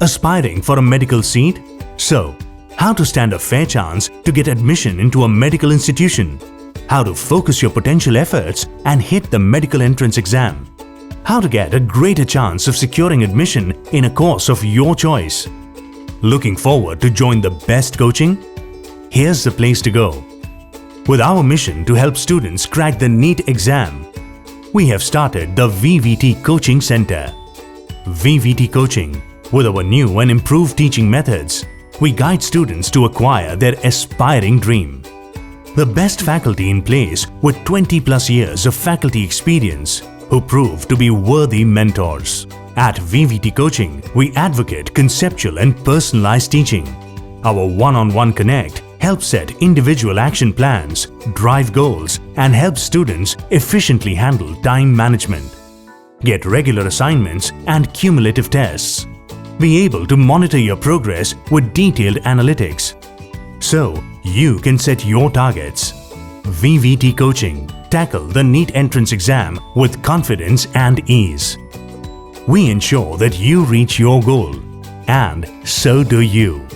Aspiring for a medical seat? So, how to stand a fair chance to get admission into a medical institution? How to focus your potential efforts and hit the medical entrance exam? How to get a greater chance of securing admission in a course of your choice? Looking forward to join the best coaching? Here's the place to go. With our mission to help students crack the NEET exam, we have started the VVT Coaching Center. VVT Coaching. With our new and improved teaching methods, we guide students to acquire their aspiring dream. The best faculty in place with 20+ years of faculty experience who prove to be worthy mentors. At VVT Coaching, we advocate conceptual and personalized teaching. Our one-on-one connect helps set individual action plans, drive goals, and help students efficiently handle time management. Get regular assignments and cumulative tests. Be able to monitor your progress with detailed analytics, so you can set your targets. VVT Coaching. Tackle the NEET entrance exam with confidence and ease. We ensure that you reach your goal, and so do you.